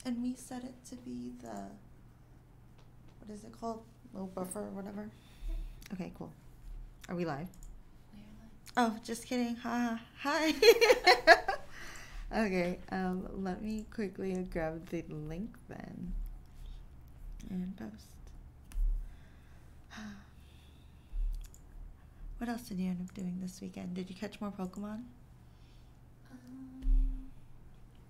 And we set it to be the, what is it called? Low buffer or whatever. Okay, cool. Are we live? We are live. Oh, just kidding. Hi. Okay, let me quickly grab the link then and post. What else did you end up doing this weekend? Did you catch more Pokemon?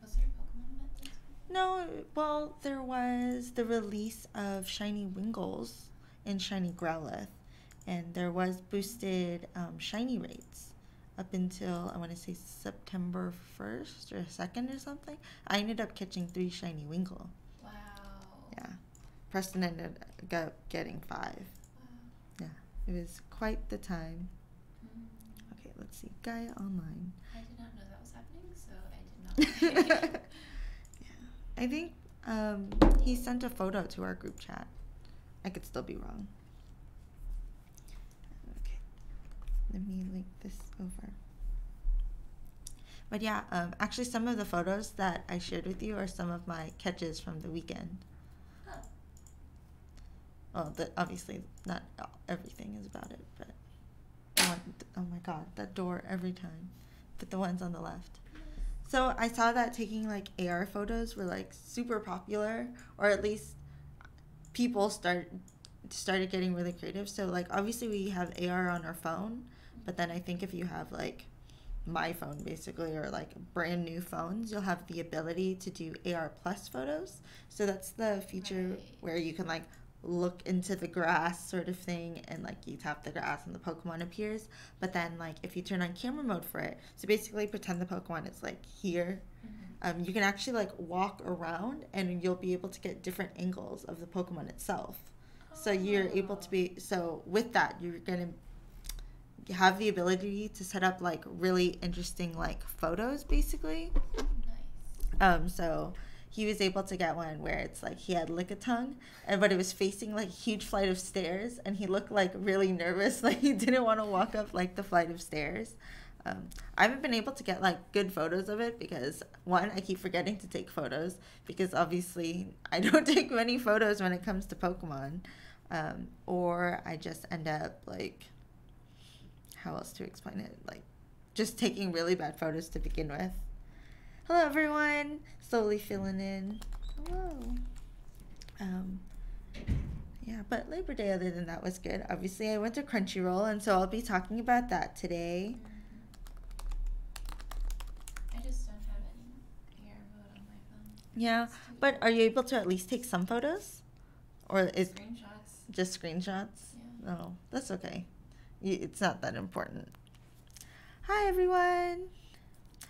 Was there a Pokemon event this week? No, well, there was the release of Shiny Wingles and Shiny Growlithe, and there was boosted Shiny rates up until, I want to say, September 1st or 2nd or something. I ended up catching 3 Shiny Wingle. Wow. Yeah. Preston ended up getting 5. Wow. Yeah, it was quite the time. Mm. Okay, let's see. Gaia Online. I did not know that was happening, so I did not. Yeah. I think he sent a photo to our group chat. I could still be wrong. Okay. Let me link this over. But yeah, actually some of the photos that I shared with you are some of my catches from the weekend. Oh. Well, obviously not everything is about it, but oh my god, that door every time. But the ones on the left. So I saw that taking like AR photos were like super popular, or at least people started getting really creative. So like obviously we have AR on our phone, but then I think if you have like my phone basically, or like brand new phones, you'll have the ability to do AR plus photos. So that's the feature Right. where you can like look into the grass sort of thing, and like you tap the grass and the Pokemon appears. But then like if you turn on camera mode for it, so basically pretend the Pokemon is like here, you can actually like walk around and you'll be able to get different angles of the Pokemon itself. So you're able to be, so with that you're gonna have the ability to set up like really interesting like photos basically. Nice. So he was able to get one where it's like he had Lickitung, but it was facing like a huge flight of stairs, and he looked like really nervous, like he didn't want to walk up like the flight of stairs. I haven't been able to get like good photos of it because one, I keep forgetting to take photos because obviously I don't take many photos when it comes to Pokemon, or I just end up like, how else to explain it, like just taking really bad photos to begin with. Hello everyone, slowly filling in. Hello. Yeah, but Labor Day other than that was good. Obviously I went to Crunchyroll, and so I'll be talking about that today. I just don't have any AR mode on my phone. Yeah, but are you able to at least take some photos? Or is Screenshots. just screenshots? Yeah. No, that's okay. It's not that important. Hi everyone.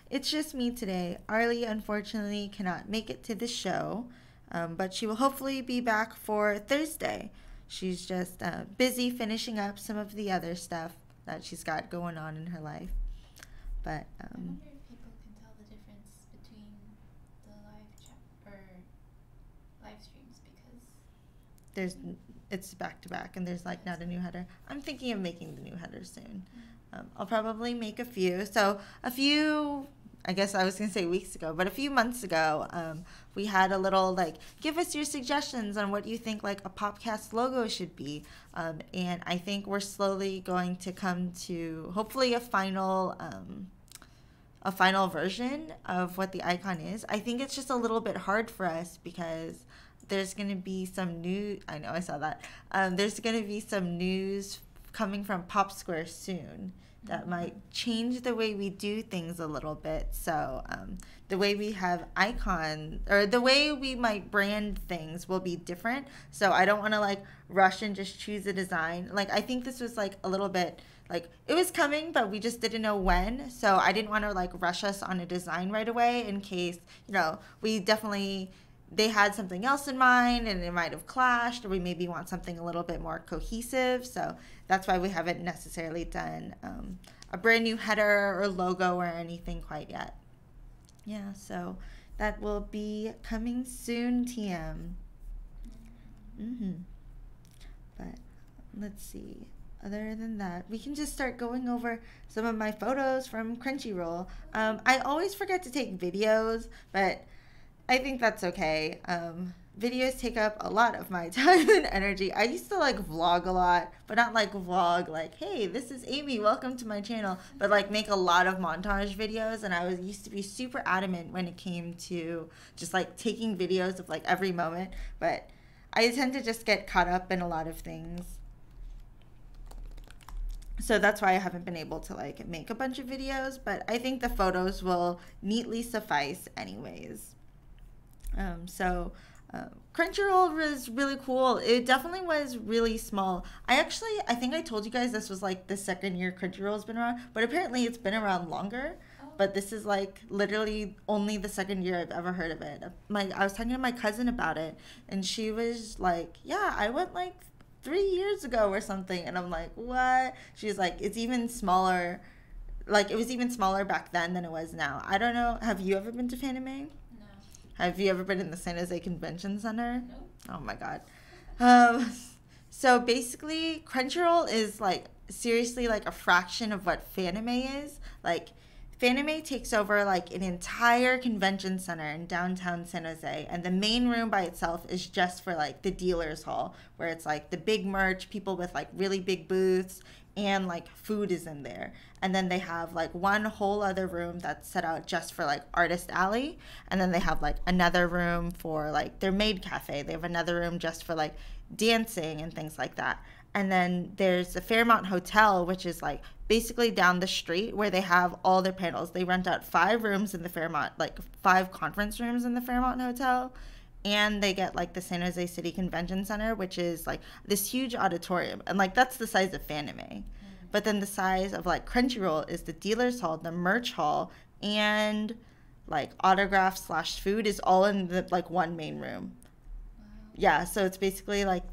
It's just me today. Arlie unfortunately cannot make it to the show, but she will hopefully be back for Thursday. She's just busy finishing up some of the other stuff that she's got going on in her life. But I wonder if people can tell the difference between the live chat or live streams, because it's back to back, and there's like not a new header. I'm thinking of making the new header soon. I'll probably make a few. So a few, I guess I was going to say weeks ago, but a few months ago, we had a little like, give us your suggestions on what you think like a Popcast logo should be. And I think we're slowly going to come to hopefully a final version of what the icon is. I think it's just a little bit hard for us because there's going to be some new, I know I saw that, there's going to be some news coming from Pop Square soon that might change the way we do things a little bit. So the way we have icon, or the way we might brand things will be different. So I don't want to like rush and just choose a design. Like I think this was like a little bit like it was coming, but we just didn't know when. So I didn't want to like rush us on a design right away in case, they had something else in mind and it might have clashed, or we maybe want something a little bit more cohesive. So that's why we haven't necessarily done a brand new header or logo or anything quite yet. Yeah, so that will be coming soon, TM. But let's see. Other than that, we can just start going over some of my photos from Crunchyroll. I always forget to take videos, but I think that's okay. Videos take up a lot of my time and energy. I used to like vlog a lot, but not like vlog like, hey, this is Amy, welcome to my channel, but like make a lot of montage videos. And I was used to be super adamant when it came to just like taking videos of like every moment, but I tend to just get caught up in a lot of things. So that's why I haven't been able to like make a bunch of videos, but I think the photos will neatly suffice anyways. Crunchyroll was really cool. It definitely was really small. I think I told you guys this was like the second year Crunchyroll's been around, but apparently it's been around longer. But this is like literally only the second year I've ever heard of it. I was talking to my cousin about it, and she was like, yeah, I went like 3 years ago or something. And I'm like, what? She's like, it's even smaller. Like, it was even smaller back then than it was now. I don't know. Have you ever been to Fanime? Have you ever been in the San Jose Convention Center? No. Oh my God. So basically, Crunchyroll is like seriously like a fraction of what Fanime is. Like, Fanime takes over like an entire convention center in downtown San Jose, and the main room by itself is just for like the dealers hall, where it's like the big merch, people with like really big booths, and like food is in there. And then they have like one whole other room that's set out just for like artist alley, and then they have like another room for like their maid cafe. They have another room just for like dancing and things like that. And then there's the Fairmont Hotel, which is like basically down the street, where they have all their panels. They rent out 5 rooms in the Fairmont, like 5 conference rooms in the Fairmont Hotel. And they get like the San Jose City Convention Center, which is like this huge auditorium. And like that's the size of Fanime. But then the size of like Crunchyroll is the dealer's hall, the merch hall, and like autograph / food is all in the like one main room. Wow. Yeah, so it's basically like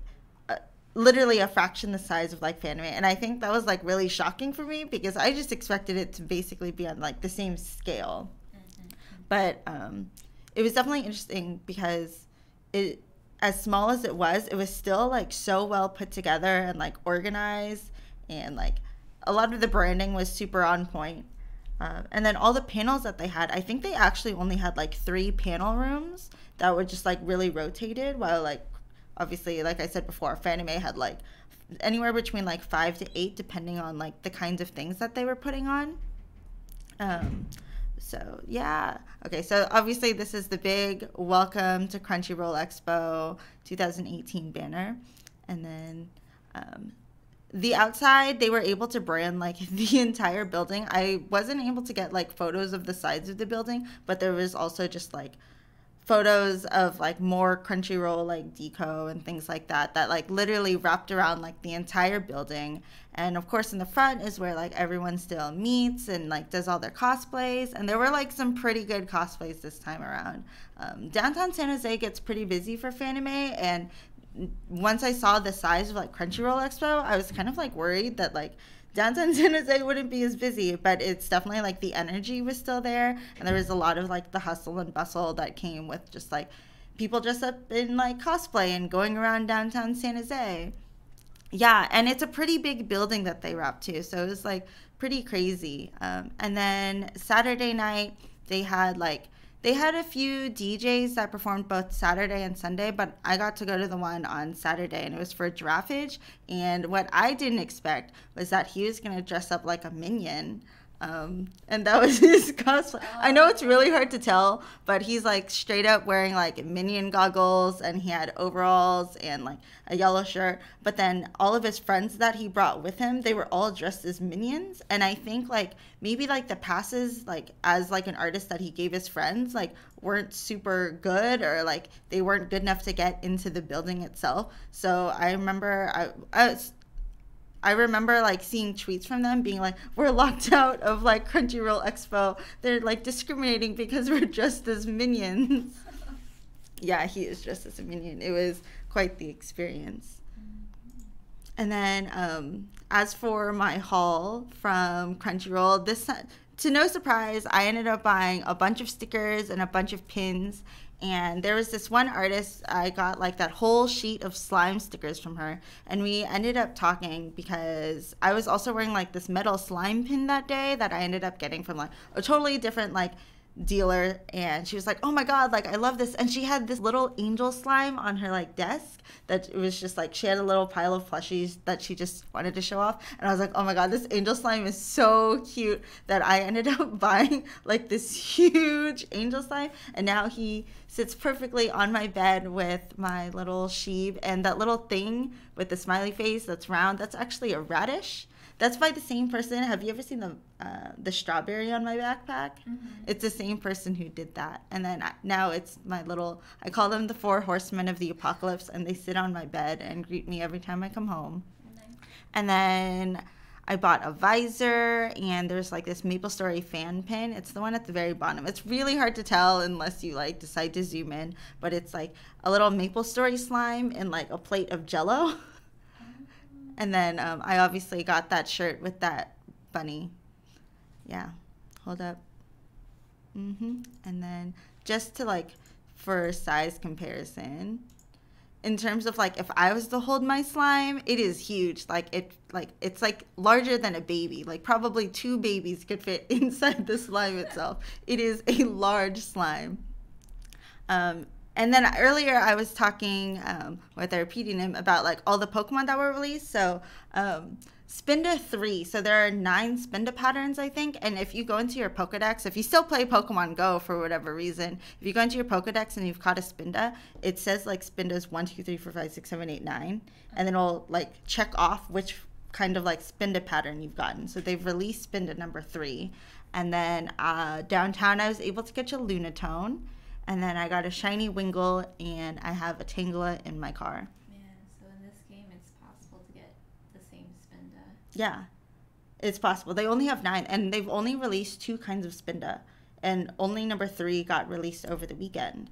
literally a fraction the size of like Fanime. And I think that was like really shocking for me, because I just expected it to basically be on like the same scale. But it was definitely interesting because it, as small as it was still like so well put together and like organized, and like a lot of the branding was super on point. And then all the panels that they had, I think they actually only had like 3 panel rooms that were just like really rotated, while like obviously, like I said before, Fanime had like anywhere between like 5 to 8 depending on like the kinds of things that they were putting on. So yeah, okay, so obviously this is the big welcome to Crunchyroll Expo 2018 banner. And then the outside, they were able to brand like the entire building. I wasn't able to get like photos of the sides of the building, but there was also just like photos of like more Crunchyroll like deco and things like that like literally wrapped around like the entire building. And of course in the front is where like everyone still meets and like does all their cosplays, and there were like some pretty good cosplays this time around. Downtown San Jose gets pretty busy for Fanime, and once I saw the size of like Crunchyroll Expo, I was kind of like worried that like downtown San Jose wouldn't be as busy, but it's definitely like the energy was still there, and there was a lot of like the hustle and bustle that came with just like people dressed up in like cosplay and going around downtown San Jose. Yeah, and it's a pretty big building that they wrapped to, so it was like pretty crazy. And then Saturday night they had a few DJs that performed both Saturday and Sunday, but I got to go to the one on Saturday, and it was for Giraffage. And what I didn't expect was that he was going to dress up like a minion. And that was his cosplay. I know it's really hard to tell, but he's like straight up wearing like minion goggles, and he had overalls and like a yellow shirt. But then all of his friends that he brought with him, they were all dressed as minions. And I think like maybe like the passes like as like an artist that he gave his friends like weren't super good, or like they weren't good enough to get into the building itself. So I remember I remember like seeing tweets from them being like, we're locked out of like Crunchyroll Expo. They're like discriminating because we're dressed as minions. Yeah, he is dressed as a minion. It was quite the experience. And then as for my haul from Crunchyroll, to no surprise, I ended up buying a bunch of stickers and a bunch of pins. And there was this one artist, I got like that whole sheet of slime stickers from her. And we ended up talking because I was also wearing like this metal slime pin that day that I ended up getting from like a totally different like dealer, and she was like, oh my god, like I love this. And she had this little angel slime on her like desk that it was just like she had a little pile of plushies that she just wanted to show off. And I was like, oh my god, this angel slime is so cute that I ended up buying like this huge angel slime, and now he sits perfectly on my bed with my little sheep. And that little thing with the smiley face that's round, that's actually a radish. That's by the same person. Have you ever seen the strawberry on my backpack? Mm-hmm. It's the same person who did that. And then now it's my little, I call them the 4 horsemen of the apocalypse, and they sit on my bed and greet me every time I come home. Mm-hmm. And then I bought a visor, and there's like this Maple Story fan pin. It's the one at the very bottom. It's really hard to tell unless you like decide to zoom in, but it's like a little Maple Story slime in like a plate of Jell-O. And then I obviously got that shirt with that bunny. Yeah, hold up. And then just to like, for size comparison, in terms of like if I was to hold my slime, it is huge. It's like larger than a baby. Like probably 2 babies could fit inside the slime itself. It is a large slime. And then earlier I was talking with our pseudonym about like all the Pokemon that were released. So Spinda 3. So there are 9 Spinda patterns, I think. And if you go into your Pokedex, if you still play Pokemon Go for whatever reason, if you go into your Pokedex and you've caught a Spinda, it says like Spindas 1, 2, 3, 4, 5, 6, 7, 8, 9. And then it'll like check off which kind of like Spinda pattern you've gotten. So they've released Spinda number 3. And then downtown I was able to catch a Lunatone. And then I got a shiny Wingull, and I have a Tangela in my car. Yeah, so in this game, it's possible to get the same Spinda. Yeah, it's possible. They only have 9, and they've only released 2 kinds of Spinda. And only number 3 got released over the weekend.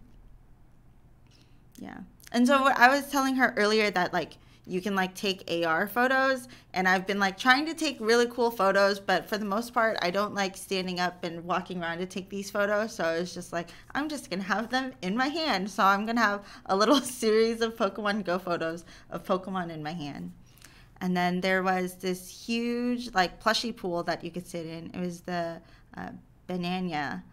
Yeah. And so I was telling her earlier that, like, you can like take AR photos, and I've been like trying to take really cool photos, but for the most part I don't like standing up and walking around to take these photos. So I was just like, I'm just gonna have them in my hand. So I'm gonna have a little series of Pokemon Go photos of Pokemon in my hand. And then there was this huge like plushie pool that you could sit in. It was the Banana,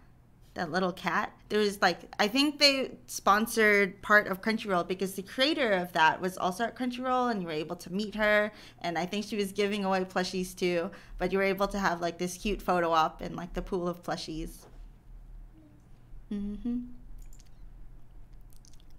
that little cat. There was like, I think they sponsored part of Crunchyroll because the creator of that was also at Crunchyroll, and you were able to meet her, and I think she was giving away plushies too, but you were able to have like this cute photo op in like the pool of plushies.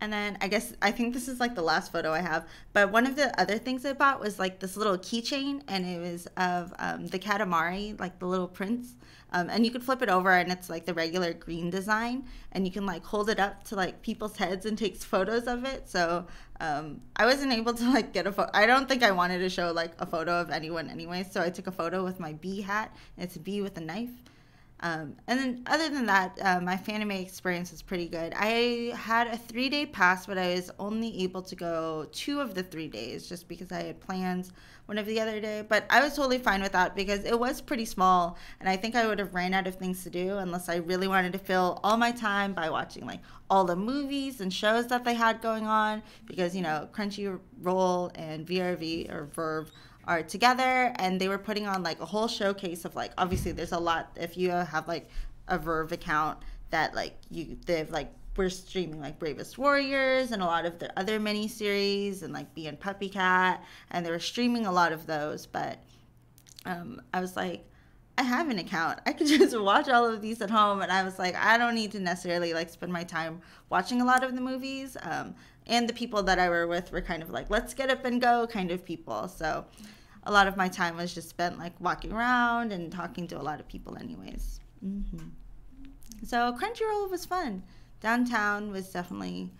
And then I think this is like the last photo I have, but one of the other things I bought was like this little keychain, and it was of the Katamari, like the little prince. And you could flip it over, and it's like the regular green design, and you can like hold it up to like people's heads and take photos of it. So I wasn't able to like get a photo. I don't think I wanted to show like a photo of anyone anyway, so I took a photo with my bee hat, and it's a bee with a knife. And then other than that, my Fanime experience was pretty good. I had a 3-day pass, but I was only able to go 2 of the 3 days just because I had plans one of the other day. But I was totally fine with that because it was pretty small, and I think I would have ran out of things to do unless I really wanted to fill all my time by watching like all the movies and shows that they had going on, because, you know, Crunchyroll and VRV or Verve are together, and they were putting on like a whole showcase of like, obviously there's a lot, if you have like a Verve account, that like they've like, we're streaming like Bravest Warriors and a lot of their other mini series, and like Bee and Puppy Cat, and they were streaming a lot of those. But I was like, I have an account, I could just watch all of these at home, and I was like, I don't need to necessarily like spend my time watching a lot of the movies. And the people that I were with were kind of like, let's get up and go kind of people. So a lot of my time was just spent like walking around and talking to a lot of people anyways. So Crunchyroll was fun. Downtown was definitely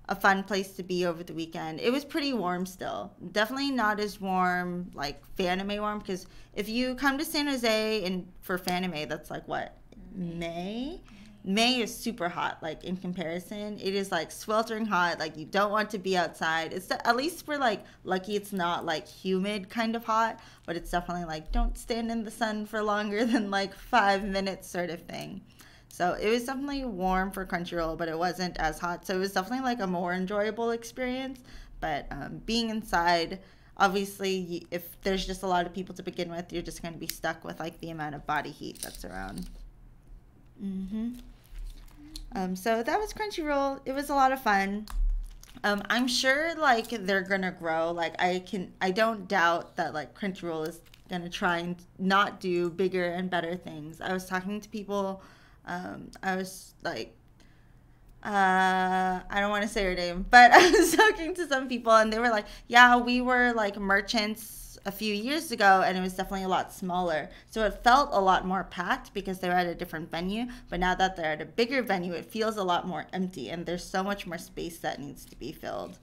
a fun place to be over the weekend. It was pretty warm still. Definitely not as warm like Fanime warm, because if you come to San Jose and for Fanime, that's like what, May? May is super hot, like in comparison. It is like sweltering hot, like you don't want to be outside. It's at least we're like lucky it's not like humid kind of hot, but it's definitely like don't stand in the sun for longer than like 5 minutes sort of thing. So it was definitely warm for Crunchyroll, but it wasn't as hot. So it was definitely like a more enjoyable experience. But being inside, obviously, if there's just a lot of people to begin with, you're just going to be stuck with like the amount of body heat that's around. So that was Crunchyroll. It was a lot of fun. I'm sure like they're gonna grow. Like I don't doubt that like Crunchyroll is gonna try and not do bigger and better things. I was talking to people. I was like, I don't want to say her name, but I was talking to some people and they were like, yeah, we were like merchants a few years ago and it was definitely a lot smaller. So it felt a lot more packed because they were at a different venue. But now that they're at a bigger venue, it feels a lot more empty and there's so much more space that needs to be filled.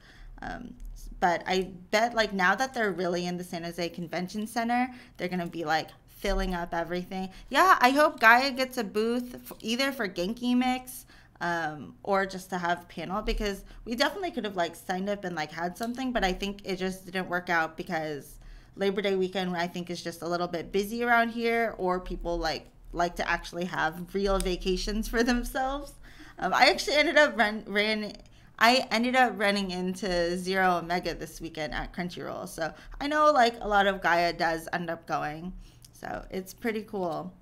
But I bet like now that they're really in the San Jose Convention Center, they're going to be like filling up everything. Yeah, I hope Gaia gets a booth either for Genki Mix or just to have panel, because we definitely could have like signed up and like had something, but I think it just didn't work out because Labor Day weekend I think is just a little bit busy around here, or people like to actually have real vacations for themselves. I actually ended up running into Zero Omega this weekend at Crunchyroll, so I know like a lot of Gaia does end up going, so it's pretty cool.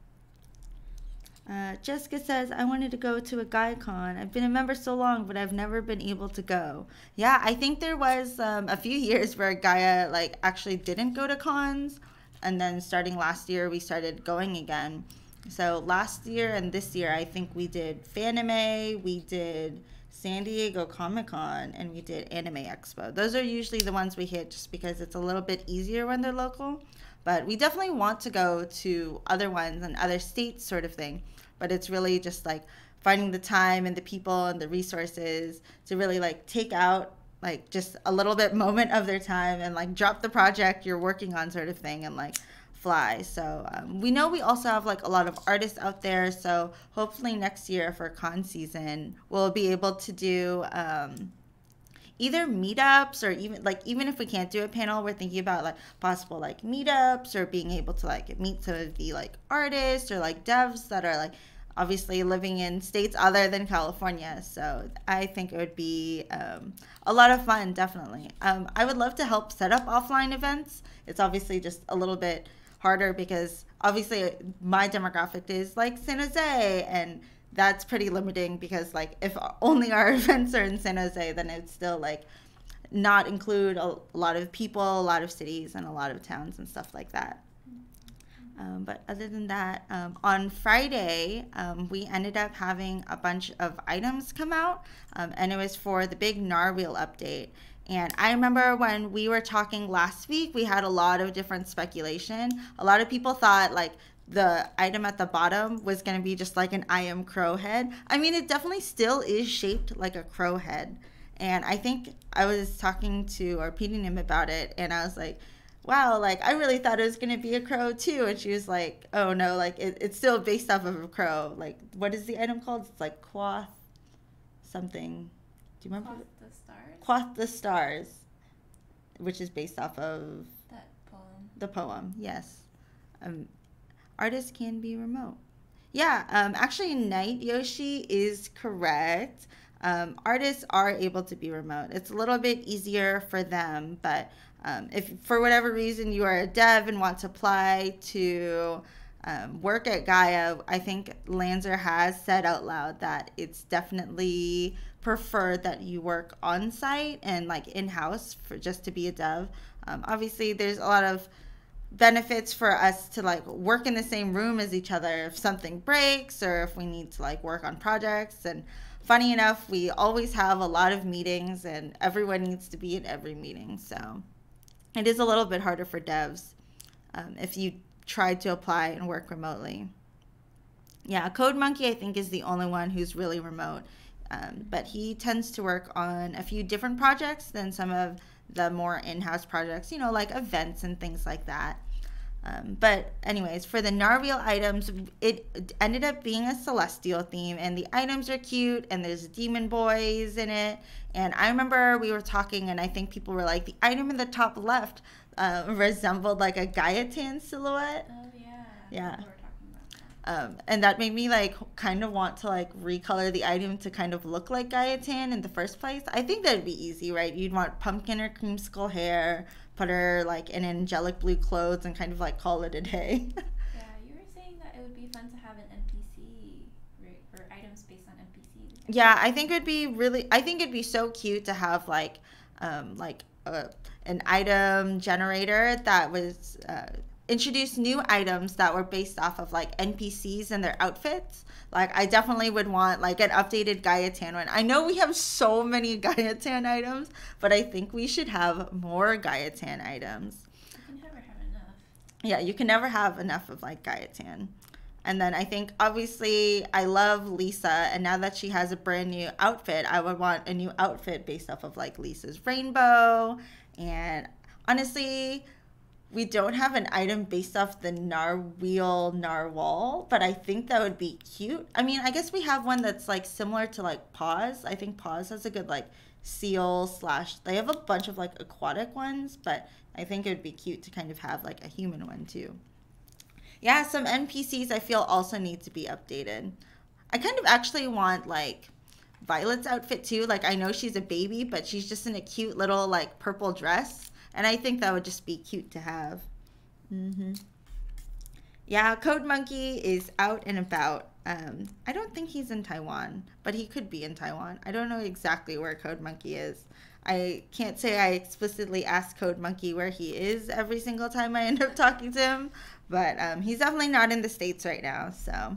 Jessica says, I wanted to go to a GaiaCon. I've been a member so long, but I've never been able to go. Yeah, I think there was a few years where Gaia like actually didn't go to cons, and then starting last year we started going again. So last year and this year I think we did Fanime, we did San Diego Comic-Con, and we did Anime Expo. Those are usually the ones we hit just because it's a little bit easier when they're local. But we definitely want to go to other ones and other states sort of thing. But it's really just like finding the time and the people and the resources to really like take out like just a little bit moment of their time and like drop the project you're working on sort of thing and like fly. So we know we also have like a lot of artists out there. So hopefully next year for con season, we'll be able to do either meetups or even if we can't do a panel, we're thinking about like possible like meetups or being able to like meet some of the like artists or like devs that are like obviously living in states other than California. So I think it would be a lot of fun, definitely. I would love to help set up offline events. It's obviously just a little bit harder because obviously my demographic is like San Jose, and that's pretty limiting because like if only our events are in San Jose, then it's still like not include a lot of people, a lot of cities, and a lot of towns and stuff like that. But other than that, on Friday, we ended up having a bunch of items come out, and it was for the big Narwhal update. And I remember when we were talking last week, we had a lot of different speculation. A lot of people thought like the item at the bottom was going to be just like an I am crow head. I mean, it definitely still is shaped like a crow head. And I think I was talking to or repeating him about it, and I was like, wow, like I really thought it was going to be a crow too. And she was like, oh no, like it's still based off of a crow. Like, what is the item called? It's like Quoth something. Do you remember? Quoth the Stars? Quoth the Stars, which is based off of that poem. The poem, yes. Artists can be remote. Yeah, actually, Night Yoshi is correct. Artists are able to be remote. It's a little bit easier for them, but if for whatever reason you are a dev and want to apply to work at Gaia, I think Lanzer has said out loud that it's definitely preferred that you work on site and like in-house for just to be a dev. Obviously, there's a lot of benefits for us to like work in the same room as each other if something breaks or if we need to like work on projects. And funny enough, we always have a lot of meetings and everyone needs to be in every meeting, so it is a little bit harder for devs if you try to apply and work remotely. Yeah, Code Monkey I think is the only one who's really remote, but he tends to work on a few different projects than some of the more in-house projects, you know, like events and things like that. But anyways, for the Narwhal items, it ended up being a celestial theme, and the items are cute, and there's demon boys in it. And I remember we were talking, and I think people were like, the item in the top left resembled like a Gaiatan silhouette. Oh yeah. Yeah. We were talking about that. And that made me like kind of want to like recolor the item to kind of look like Gaiatan in the first place. I think that'd be easy, right? You'd want pumpkin or creamsicle hair, put her like in angelic blue clothes, and kind of like call it a day. Yeah, you were saying that it would be fun to have an NPC, right, or items based on NPC. Yeah, I think I think it'd be so cute to have like an item generator that was introduce new items that were based off of like NPCs and their outfits. Like I definitely would want like an updated Gaia Tan one. I know we have so many Gaia Tan items, but I think we should have more Gaia Tan items. You can never have enough. Yeah, you can never have enough of like Gaia Tan. And then I think obviously I love Lisa, and now that she has a brand new outfit, I would want a new outfit based off of like Lisa's rainbow. And honestly, we don't have an item based off the narwhal, but I think that would be cute. I mean, I guess we have one that's like similar to like Paws. I think Paws has a good like seal slash. They have a bunch of like aquatic ones, but I think it would be cute to kind of have like a human one too. Yeah, some NPCs I feel also need to be updated. I kind of actually want like Violet's outfit too. Like I know she's a baby, but she's just in a cute little like purple dress, and I think that would just be cute to have. Yeah, Code Monkey is out and about. I don't think he's in Taiwan, but he could be in Taiwan. I don't know exactly where Code Monkey is. I can't say I explicitly ask Code Monkey where he is every single time I end up talking to him, but he's definitely not in the States right now. So,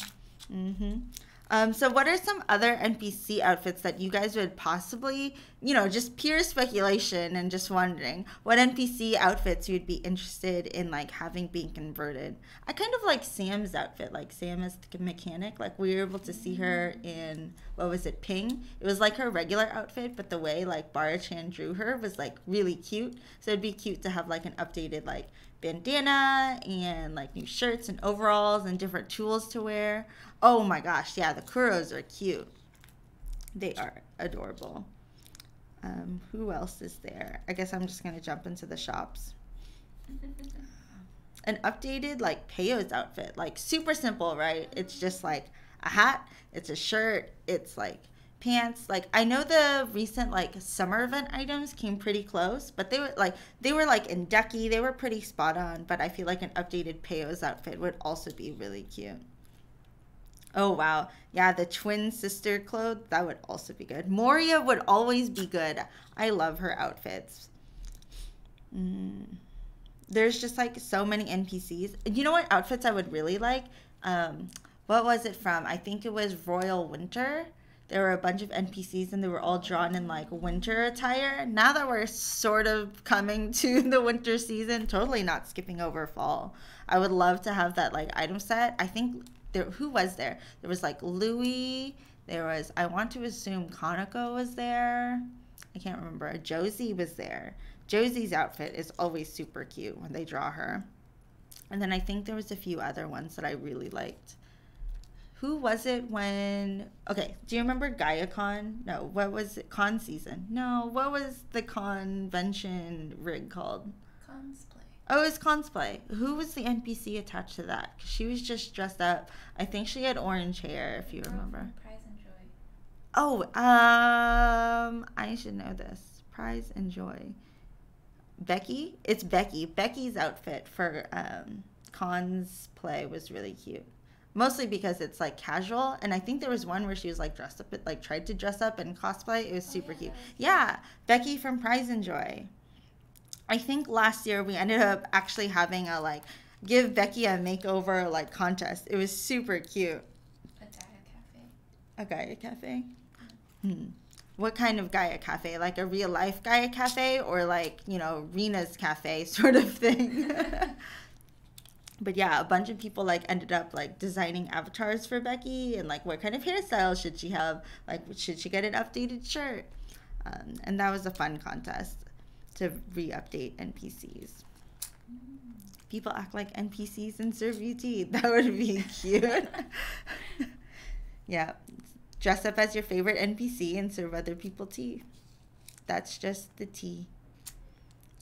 so what are some other NPC outfits that you guys would possibly, just pure speculation and just wondering what NPC outfits you'd be interested in like having being converted? I kind of like Sam's outfit, like Sam is the mechanic. Like we were able to see her in, what was it, Ping? It was like her regular outfit, but the way like Bara-chan drew her was like really cute. So it'd be cute to have like an updated like bandana and like new shirts and overalls and different tools to wear. Oh my gosh, yeah, the Kuros are cute. They are adorable. Who else is there? I guess I'm just gonna jump into the shops. An updated like Peyo's outfit, like super simple, right? It's just like a hat, it's a shirt, it's like pants. Like I know the recent like summer event items came pretty close, but they were like in Ducky, they were pretty spot on, but I feel like an updated Peyo's outfit would also be really cute. Oh wow. Yeah, the twin sister clothes, that would also be good. Moria would always be good. I love her outfits. There's just like so many NPCs. You know what outfits I would really like? What was it from? I think it was Royal Winter. There were a bunch of NPCs and they were all drawn in like winter attire. Now that we're sort of coming to the winter season, totally not skipping over fall. I would love to have that like item set. I think who was there? There was like Louis. There was, I want to assume Kanako was there. I can't remember. Josie was there. Josie's outfit is always super cute when they draw her. And then I think there was a few other ones that I really liked. Who was it when... Okay, do you remember GaiaCon? No, what was it? Con season. No, what was the convention rig called? Cosplay. Oh, it was cosplay. Who was the NPC attached to that? 'Cause she was just dressed up. I think she had orange hair, if you remember. Prize and Joy. Oh, I should know this. Prize and Joy. Becky? It's Becky. Becky's outfit for cosplay was really cute. Mostly because it's like casual, and I think there was one where she was like dressed up, like tried to dress up in cosplay. It was super cute. Yeah, Becky from Prize and Joy. I think last year we ended up actually having a like give Becky a makeover like contest. It was super cute. A Gaia Cafe. A Gaia Cafe? What kind of Gaia Cafe? Like a real life Gaia Cafe or like, Rena's Cafe sort of thing? But yeah, a bunch of people like ended up like designing avatars for Becky and like what kind of hairstyle should she have? Like should she get an updated shirt? And that was a fun contest to re-update NPCs. People act like NPCs in Serve You Tea. That would be cute. Yeah. Dress up as your favorite NPC and serve other people tea. That's just the tea.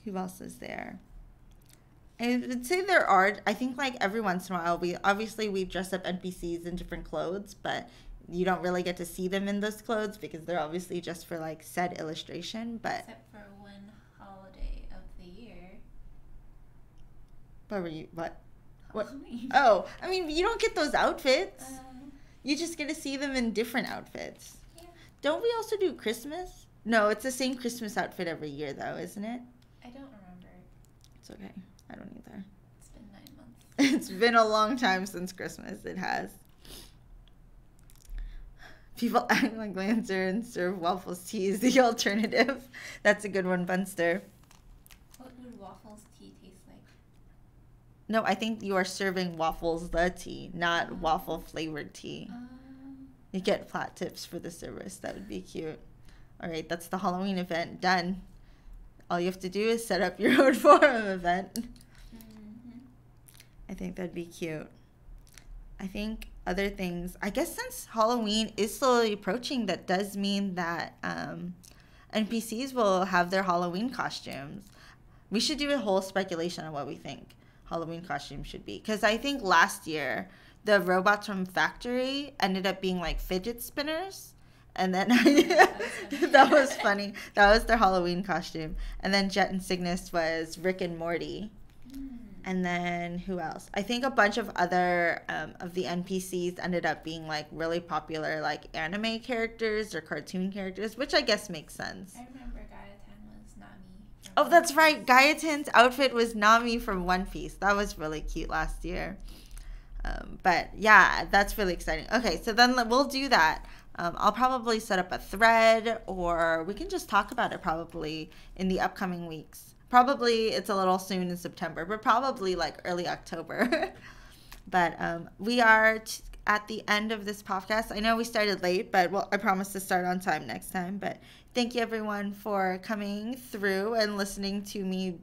Who else is there? I would say there are, I think like every once in a while, we dress up NPCs in different clothes, but you don't really get to see them in those clothes because they're obviously just for like said illustration, but. Except for one holiday of the year. What? Halloween. Oh, I mean, you don't get those outfits. You just get to see them in different outfits. Yeah. Don't we also do Christmas? No, it's the same Christmas outfit every year, though, isn't it? I don't remember. It's okay. I don't either. It's been 9 months. It's been a long time since Christmas. It has. People act like Lancer and serve waffles tea is the alternative. That's a good one, Bunster. What would waffles tea taste like? No, I think you are serving waffles the tea, not waffle flavored tea. You get flat tips for the service. That would be cute. All right, that's the Halloween event done. All you have to do is set up your own forum event. Mm-hmm. I think that'd be cute. I think other things, I guess since Halloween is slowly approaching, that does mean that NPCs will have their Halloween costumes. We should do a whole speculation on what we think Halloween costumes should be. Because I think last year, the robots from Factory ended up being like fidget spinners. And then that was funny. That was their Halloween costume. And then Jet and Cygnus was Rick and Morty. And then who else? I think a bunch of other of the NPCs ended up being like really popular like anime characters or cartoon characters, which I guess makes sense. I remember Gaia was Nami. Oh, that's right. Gaiatan's outfit was Nami from One Piece. That was really cute last year. But yeah, that's really exciting. Okay, so then we'll do that. I'll probably set up a thread, or we can just talk about it probably in the upcoming weeks. Probably it's a little soon in September, but probably like early October. But we are at the end of this podcast. I know we started late, but I promise to start on time next time. But thank you everyone for coming through and listening to me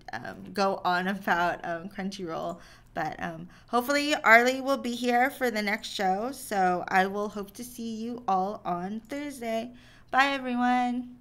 go on about Crunchyroll. But hopefully Arlie will be here for the next show. So I will hope to see you all on Thursday. Bye, everyone.